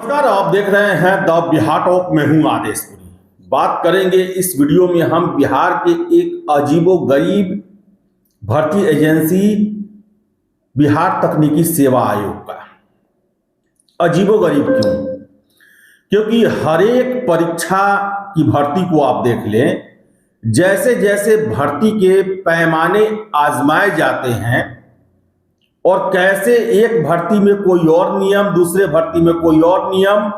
नमस्कार, आप देख रहे हैं द बिहार टॉक में हूं आदेशपुरी। बात करेंगे इस वीडियो में हम बिहार के एक अजीबोगरीब भर्ती एजेंसी बिहार तकनीकी सेवा आयोग का। अजीबोगरीब क्यों? क्योंकि हर एक परीक्षा की भर्ती को आप देख लें, जैसे जैसे भर्ती के पैमाने आजमाए जाते हैं और कैसे एक भर्ती में कोई और नियम, दूसरे भर्ती में कोई और नियम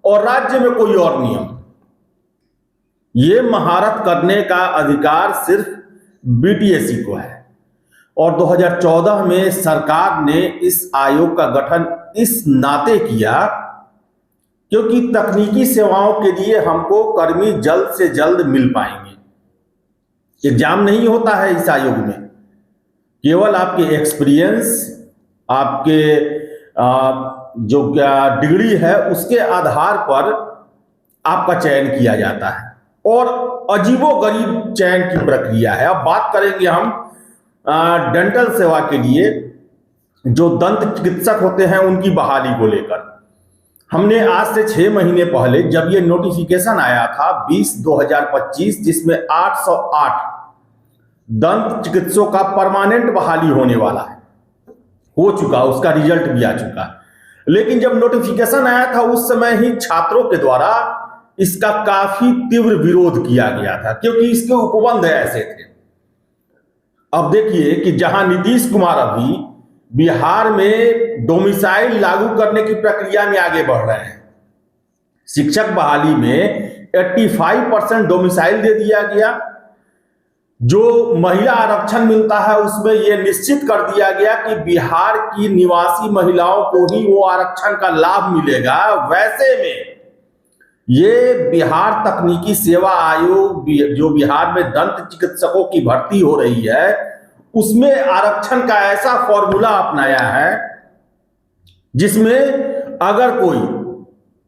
और राज्य में कोई और नियम। ये महारत करने का अधिकार सिर्फ बीटीएससी को है और 2014 में सरकार ने इस आयोग का गठन इस नाते किया क्योंकि तकनीकी सेवाओं के लिए हमको कर्मी जल्द से जल्द मिल पाएंगे। एग्जाम नहीं होता है इस आयोग में, केवल आपके एक्सपीरियंस, आपके जो डिग्री है उसके आधार पर आपका चयन किया जाता है और अजीबोगरीब चयन की प्रक्रिया है। अब बात करेंगे हम डेंटल सेवा के लिए जो दंत चिकित्सक होते हैं उनकी बहाली को लेकर। हमने आज से 6 महीने पहले जब ये नोटिफिकेशन आया था 20/2025, जिसमें 808 दंत चिकित्सकों का परमानेंट बहाली होने वाला है, हो चुका, उसका रिजल्ट भी आ चुका। लेकिन जब नोटिफिकेशन आया था उस समय ही छात्रों के द्वारा इसका काफी तीव्र विरोध किया गया था क्योंकि इसके उपबंध ऐसे थे। अब देखिए कि जहां नीतीश कुमार अभी बिहार में डोमिसाइल लागू करने की प्रक्रिया में आगे बढ़ रहे हैं, शिक्षक बहाली में 85% डोमिसाइल दे दिया गया। जो महिला आरक्षण मिलता है उसमें यह निश्चित कर दिया गया कि बिहार की निवासी महिलाओं को ही वो आरक्षण का लाभ मिलेगा। वैसे में ये बिहार तकनीकी सेवा आयोग जो बिहार में दंत चिकित्सकों की भर्ती हो रही है उसमें आरक्षण का ऐसा फॉर्मूला अपनाया है जिसमें अगर कोई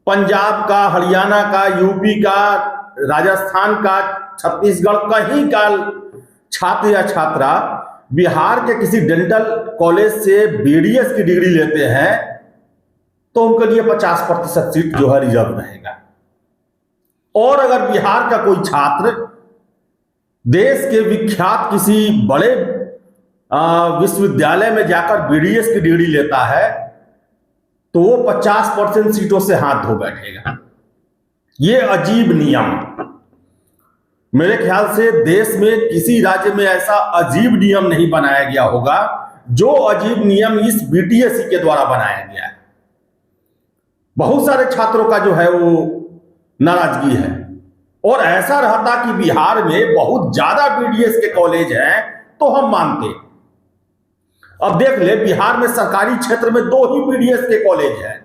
पंजाब का, हरियाणा का, यूपी का, राजस्थान का, छत्तीसगढ़ कहीं का छात्र या छात्रा बिहार के किसी डेंटल कॉलेज से बीडीएस की डिग्री लेते हैं तो उनके लिए 50% सीट जो है रिजर्व रहेगा। और अगर बिहार का कोई छात्र देश के विख्यात किसी बड़े विश्वविद्यालय में जाकर बीडीएस की डिग्री लेता है तो वो 50% सीटों से हाथ धो बैठेगा। ये अजीब नियम, मेरे ख्याल से देश में किसी राज्य में ऐसा अजीब नियम नहीं बनाया गया होगा जो अजीब नियम इस बीटीएससी के द्वारा बनाया गया है। बहुत सारे छात्रों का जो है वो नाराजगी है और ऐसा रहता कि बिहार में बहुत ज्यादा बीडीएस के कॉलेज हैं तो हम मानते। अब देख ले, बिहार में सरकारी क्षेत्र में 2 ही बीडीएस के कॉलेज हैं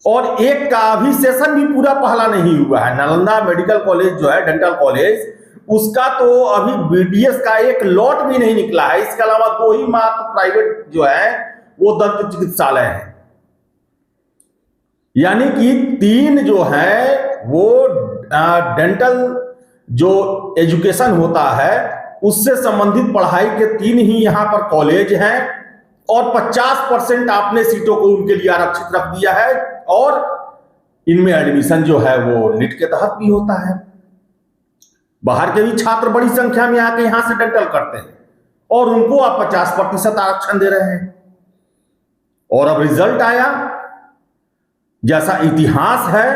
और एक का अभी सेशन भी पूरा पहला नहीं हुआ है। नालंदा मेडिकल कॉलेज जो है डेंटल कॉलेज, उसका तो अभी बीडीएस का एक लॉट भी नहीं निकला है। इसके अलावा 2 ही मात्र प्राइवेट जो है वो दंत चिकित्सालय है, यानी कि 3 जो है वो डेंटल जो एजुकेशन होता है उससे संबंधित पढ़ाई के 3 ही यहां पर कॉलेज हैं और 50% आपने सीटों को उनके लिए आरक्षित रख दिया है और इनमें एडमिशन जो है वो नीट के तहत भी होता है। बाहर के भी छात्र बड़ी संख्या में आके यहां से डेंटल करते हैं और उनको आप 50% आरक्षण दे रहे हैं। और अब रिजल्ट आया, जैसा इतिहास है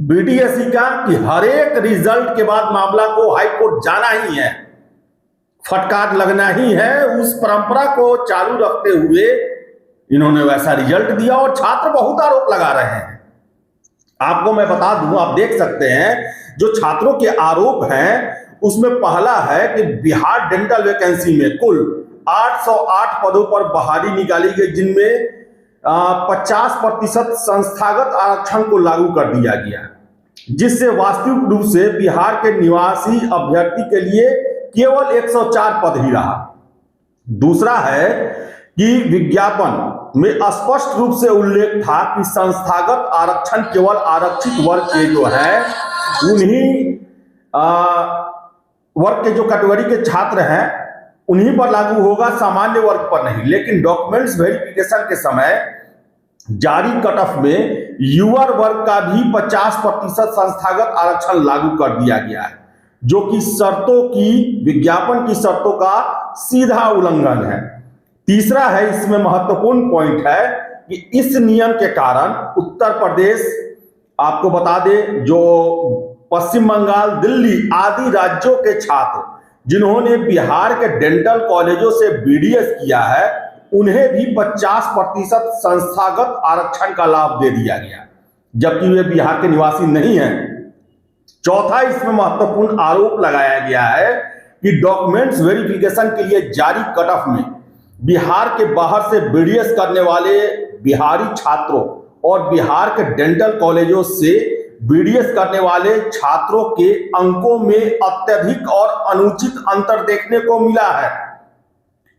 बीडीएससी का कि हर एक रिजल्ट के बाद मामला को हाई कोर्ट जाना ही है, फटकार लगना ही है। उस परंपरा को चालू रखते हुए इन्होंने वैसा रिजल्ट दिया और छात्र बहुत आरोप लगा रहे हैं। आपको मैं बता दूं, आप देख सकते हैं जो छात्रों के आरोप हैं उसमें पहला है कि बिहार डेंटल वैकेंसी में कुल 808 पदों पर बहाली निकाली गई, जिनमें 50% संस्थागत आरक्षण को लागू कर दिया गया, जिससे वास्तविक रूप से बिहार के निवासी अभ्यर्थी के लिए केवल 104 पद ही रहा। दूसरा है कि विज्ञापन में स्पष्ट रूप से उल्लेख था कि संस्थागत आरक्षण केवल आरक्षित वर्ग के जो है उन्हीं वर्ग के जो कैटेगरी के छात्र हैं उन्हीं पर लागू होगा, सामान्य वर्ग पर नहीं। लेकिन डॉक्यूमेंट्स वेरिफिकेशन के समय जारी कट ऑफ में युवा वर्ग का भी 50% संस्थागत आरक्षण लागू कर दिया गया है, जो कि विज्ञापन की शर्तों का सीधा उल्लंघन है। तीसरा है, इसमें महत्वपूर्ण पॉइंट है कि इस नियम के कारण उत्तर प्रदेश, आपको बता दें, जो पश्चिम बंगाल, दिल्ली आदि राज्यों के छात्र जिन्होंने बिहार के डेंटल कॉलेजों से बीडीएस किया है, उन्हें भी 50% संस्थागत आरक्षण का लाभ दे दिया गया, जबकि वे बिहार के निवासी नहीं हैं। चौथा, इसमें महत्वपूर्ण आरोप लगाया गया है कि डॉक्यूमेंट्स वेरिफिकेशन के लिए जारी कट ऑफ में बिहार के बाहर से बीडीएस करने वाले बिहारी छात्रों और बिहार के डेंटल कॉलेजों से बीडीएस करने वाले छात्रों के अंकों में अत्यधिक और अनुचित अंतर देखने को मिला है।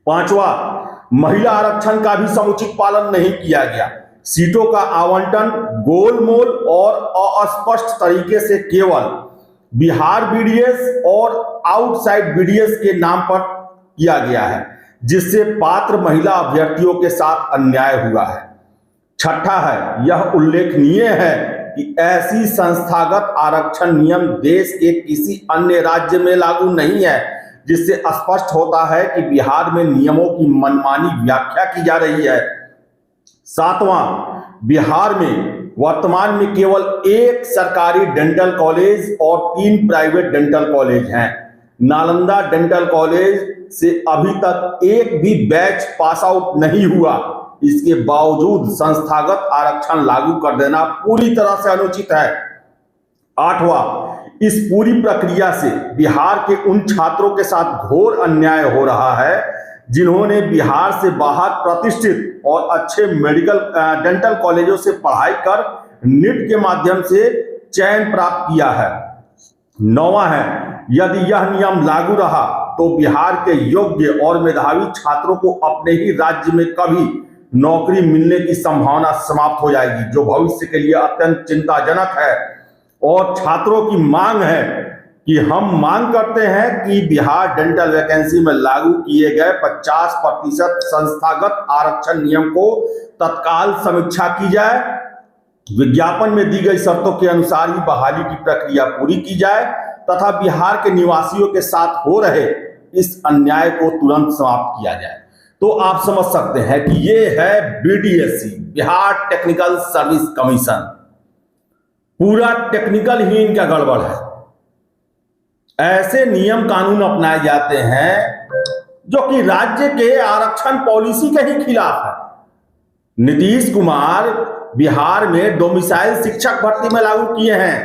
पांचवा, महिला आरक्षण का भी समुचित पालन नहीं किया गया। सीटों का आवंटन गोलमोल और अस्पष्ट तरीके से केवल बिहार बीडीएस और आउटसाइड बीडीएस के नाम पर किया गया है, जिससे पात्र महिला अभ्यर्थियों के साथ अन्याय हुआ है। छठा है, यह उल्लेखनीय है कि ऐसी संस्थागत आरक्षण नियम देश के किसी अन्य राज्य में लागू नहीं है, जिससे स्पष्ट होता है कि बिहार में नियमों की मनमानी व्याख्या की जा रही है। सातवां, बिहार में वर्तमान में केवल एक सरकारी डेंटल कॉलेज और 3 प्राइवेट डेंटल कॉलेज हैं। नालंदा डेंटल कॉलेज से अभी तक एक भी बैच पास आउट नहीं हुआ। इसके बावजूद संस्थागत आरक्षण लागू कर देना पूरी तरह से अनुचित है। आठवां, इस पूरी प्रक्रिया से बिहार के उन छात्रों के साथ घोर अन्याय हो रहा है जिन्होंने बिहार से बाहर प्रतिष्ठित और अच्छे मेडिकल डेंटल कॉलेजों से पढ़ाई कर नीट के माध्यम से चयन प्राप्त किया है। नौवां है, यदि यह नियम लागू रहा तो बिहार के योग्य और मेधावी छात्रों को अपने ही राज्य में कभी नौकरी मिलने की संभावना समाप्त हो जाएगी, जो भविष्य के लिए अत्यंत चिंताजनक है। और छात्रों की मांग है कि हम मांग करते हैं कि बिहार डेंटल वैकेंसी में लागू किए गए 50% संस्थागत आरक्षण नियम को तत्काल समीक्षा की जाए, विज्ञापन में दी गई शर्तों के अनुसार ही बहाली की प्रक्रिया पूरी की जाए तथा बिहार के निवासियों के साथ हो रहे इस अन्याय को तुरंत समाप्त किया जाए। तो आप समझ सकते हैं कि ये है बीडीएससी, बिहार टेक्निकल सर्विस कमीशन। पूरा टेक्निकल ही इनका गड़बड़ है। ऐसे नियम कानून अपनाए जाते हैं जो कि राज्य के आरक्षण पॉलिसी के ही खिलाफ है। नीतीश कुमार बिहार में डोमिसाइल शिक्षक भर्ती में लागू किए हैं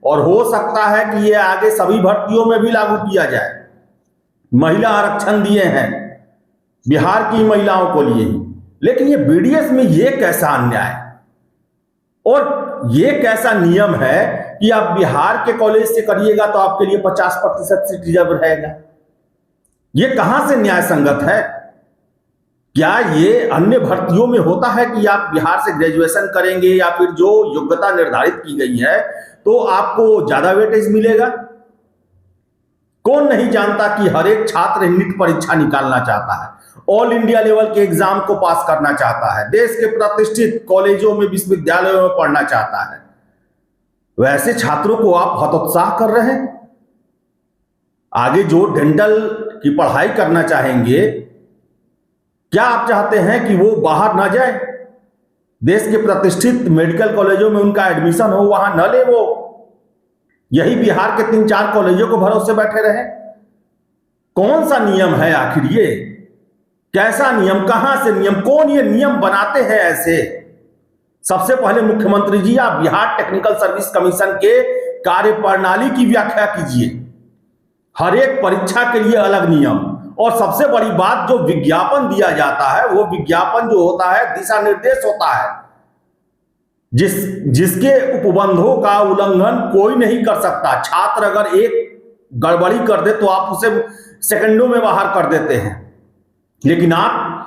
और हो सकता है कि ये आगे सभी भर्तियों में भी लागू किया जाए। महिला आरक्षण दिए हैं बिहार की महिलाओं को लिए ही, लेकिन ये बीडीएस में ये कैसा अन्याय और ये कैसा नियम है कि आप बिहार के कॉलेज से करिएगा तो आपके लिए 50% सीट रिजर्व रहेगा। ये कहां से न्याय संगत है? क्या ये अन्य भर्तियों में होता है कि आप बिहार से ग्रेजुएशन करेंगे या फिर जो योग्यता निर्धारित की गई है तो आपको ज्यादा वेटेज मिलेगा? कौन नहीं जानता कि हर एक छात्र नीट परीक्षा निकालना चाहता है, ऑल इंडिया लेवल के एग्जाम को पास करना चाहता है, देश के प्रतिष्ठित कॉलेजों में, विश्वविद्यालयों में पढ़ना चाहता है। वैसे छात्रों को आप हतोत्साह कर रहे हैं। आगे जो डेंटल की पढ़ाई करना चाहेंगे, क्या आप चाहते हैं कि वो बाहर ना जाए, देश के प्रतिष्ठित मेडिकल कॉलेजों में उनका एडमिशन हो, वहां न ले, वो यही बिहार के 3-4 कॉलेजों को भरोसे बैठे रहे? कौन सा नियम है आखिर ये? कैसा नियम, कहां से नियम, कौन ये नियम बनाते हैं ऐसे? सबसे पहले मुख्यमंत्री जी, आप बिहार टेक्निकल सर्विस कमीशन के कार्यप्रणाली की व्याख्या कीजिए। हर एक परीक्षा के लिए अलग नियम, और सबसे बड़ी बात, जो विज्ञापन दिया जाता है वो विज्ञापन जो होता है दिशा निर्देश होता है, जिसके उपबंधों का उल्लंघन कोई नहीं कर सकता। छात्र अगर एक गड़बड़ी कर दे तो आप उसे सेकंडों में बाहर कर देते हैं, लेकिन आप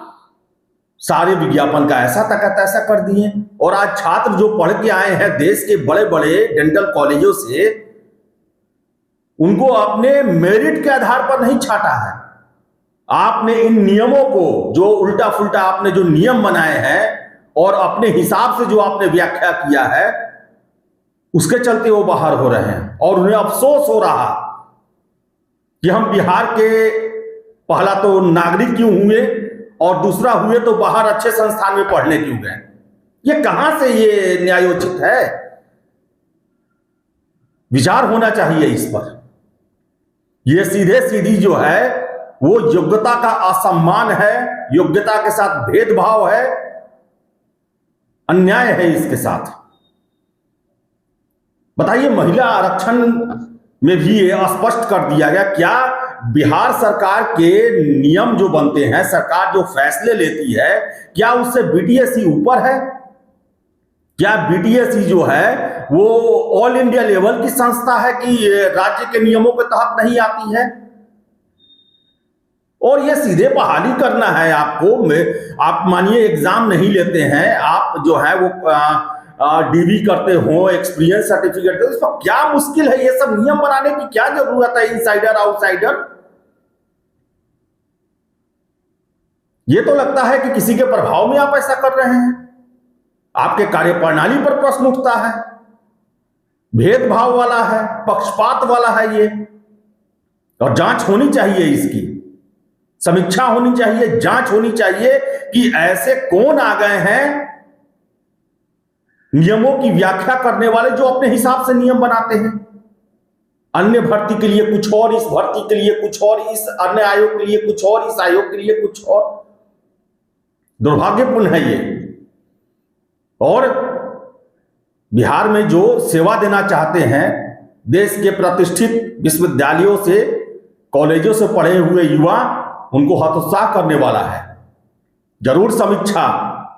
सारे विज्ञापन का ऐसा तक तैसा कर दिए। और आज छात्र जो पढ़ के आए हैं देश के बड़े बड़े डेंटल कॉलेजों से, उनको अपने मेरिट के आधार पर नहीं छांटा है। आपने इन नियमों को, जो उल्टा फुल्टा आपने जो नियम बनाए हैं और अपने हिसाब से जो आपने व्याख्या किया है उसके चलते वो बाहर हो रहे हैं। और उन्हें अफसोस हो रहा कि हम बिहार के पहला तो नागरिक क्यों हुए और दूसरा हुए तो बाहर अच्छे संस्थान में पढ़ने क्यों गए। ये कहां से ये न्यायोचित है? विचार होना चाहिए इस पर। ये सीधे सीधी जो है वो योग्यता का असम्मान है, योग्यता के साथ भेदभाव है, अन्याय है इसके साथ। बताइए, महिला आरक्षण में भी ये स्पष्ट कर दिया गया, क्या बिहार सरकार के नियम जो बनते हैं, सरकार जो फैसले लेती है, क्या उससे बीटीएससी ऊपर है? क्या बीटीएससी जो है वो ऑल इंडिया लेवल की संस्था है कि राज्य के नियमों के तहत नहीं आती है? और ये सीधे बहाली करना है आपको। आप मानिए एग्जाम नहीं लेते हैं, आप जो है वो डीवी करते हो, एक्सपीरियंस सर्टिफिकेट, तो इसमें क्या मुश्किल है? ये सब नियम बनाने की क्या जरूरत है? इनसाइडर आउटसाइडर, ये तो लगता है कि किसी के प्रभाव में आप ऐसा कर रहे हैं। आपके कार्यप्रणाली पर प्रश्न उठता है, भेदभाव वाला है, पक्षपात वाला है ये। और जांच होनी चाहिए, इसकी समीक्षा होनी चाहिए, जांच होनी चाहिए कि ऐसे कौन आ गए हैं नियमों की व्याख्या करने वाले जो अपने हिसाब से नियम बनाते हैं। अन्य भर्ती के लिए कुछ और, इस भर्ती के लिए कुछ और, इस अन्य आयोग के लिए कुछ और, इस आयोग के लिए कुछ और। दुर्भाग्यपूर्ण है ये। और बिहार में जो सेवा देना चाहते हैं, देश के प्रतिष्ठित विश्वविद्यालयों से, कॉलेजों से पढ़े हुए युवा, उनको हतोत्साह करने वाला है। जरूर समीक्षा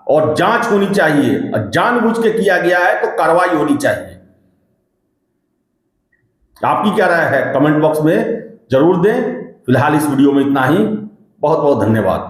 और जांच होनी चाहिए, और जानबूझ के किया गया है तो कार्रवाई होनी चाहिए। आपकी क्या राय है? कमेंट बॉक्स में जरूर दें। फिलहाल इस वीडियो में इतना ही। बहुत बहुत धन्यवाद।